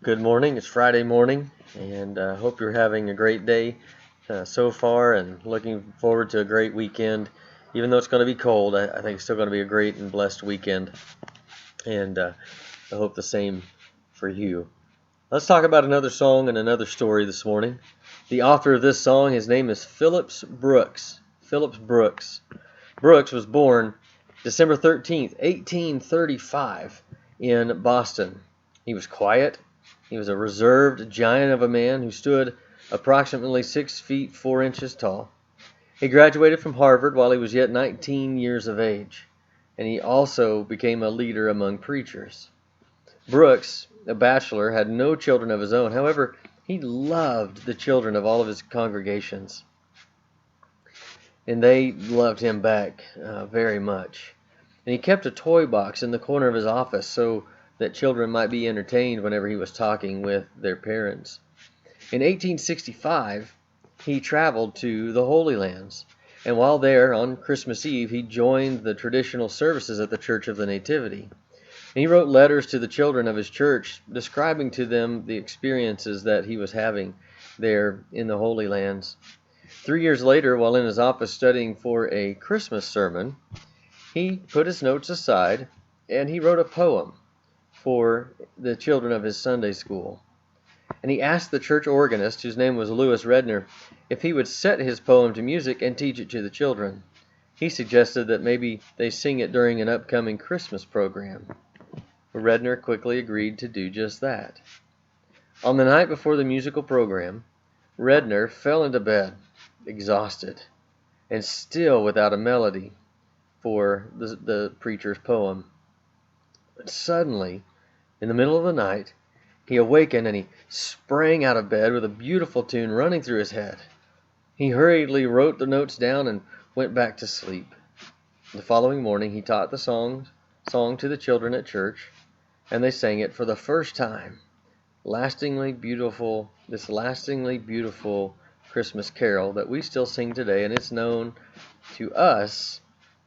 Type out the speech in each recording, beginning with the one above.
Good morning. It's Friday morning, and hope you're having a great day so far and looking forward to a great weekend. Even though it's going to be cold, I think it's still going to be a great and blessed weekend, and I hope the same for you. Let's talk about another song and another story this morning. The author of this song, his name is Phillips Brooks. Phillips Brooks. Brooks was born December 13th, 1835 in Boston. He was quiet. He was a reserved giant of a man who stood approximately 6 feet 4 inches tall. He graduated from Harvard while he was yet 19 years of age, and he also became a leader among preachers. Brooks, a bachelor, had no children of his own. However, he loved the children of all of his congregations, and they loved him back very much. And he kept a toy box in the corner of his office so that children might be entertained whenever he was talking with their parents. In 1865, he traveled to the Holy Lands, and while there on Christmas Eve, he joined the traditional services at the Church of the Nativity. And he wrote letters to the children of his church, describing to them the experiences that he was having there in the Holy Lands. 3 years later, while in his office studying for a Christmas sermon, he put his notes aside and he wrote a poem for the children of his Sunday school. And he asked the church organist, whose name was Louis Redner, if he would set his poem to music and teach it to the children. He suggested that maybe they sing it during an upcoming Christmas program. Redner quickly agreed to do just that. On the night before the musical program, Redner fell into bed, exhausted, and still without a melody for the preacher's poem. But suddenly, in the middle of the night, he awakened and he sprang out of bed with a beautiful tune running through his head. He hurriedly wrote the notes down and went back to sleep. The following morning, he taught the song to the children at church, and they sang it for the first time. This lastingly beautiful Christmas carol that we still sing today, and it's known to us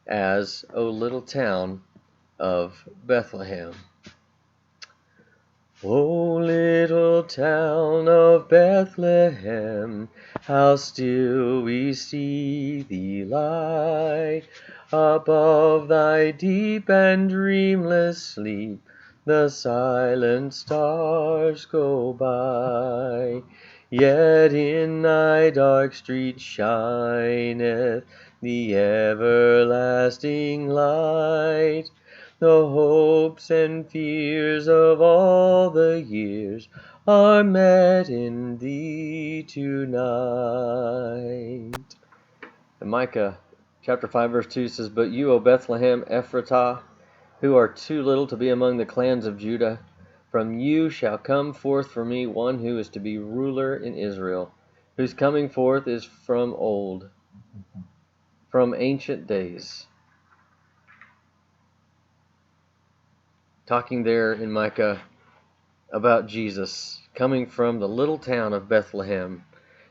as O Little Town of Bethlehem. O little town of Bethlehem, how still we see thee lie. Above thy deep and dreamless sleep, the silent stars go by. Yet in thy dark street shineth the everlasting light. The hopes and fears of all the years are met in thee tonight. And Micah chapter 5 verse 2 says, But you, O Bethlehem Ephratah, who are too little to be among the clans of Judah, from you shall come forth for me one who is to be ruler in Israel, whose coming forth is from old, from ancient days. Talking there in Micah about Jesus coming from the little town of Bethlehem.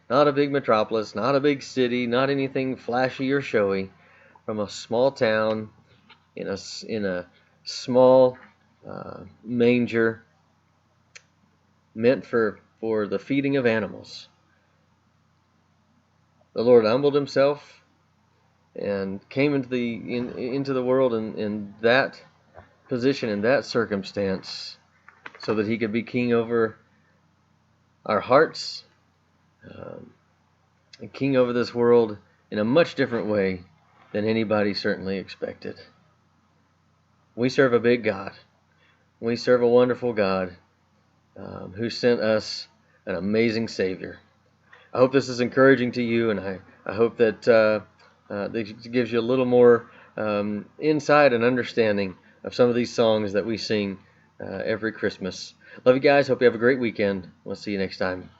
Not a big metropolis, not a big city, not anything flashy or showy. From a small town in a small manger meant for the feeding of animals. The Lord humbled himself and came into the world in that position, in that circumstance, so that he could be king over our hearts, and king over this world in a much different way than anybody certainly expected. We serve a big God. We serve a wonderful God who sent us an amazing Savior. I hope this is encouraging to you, and I hope that this gives you a little more insight and understanding of some of these songs that we sing every Christmas. Love you guys. Hope you have a great weekend. We'll see you next time.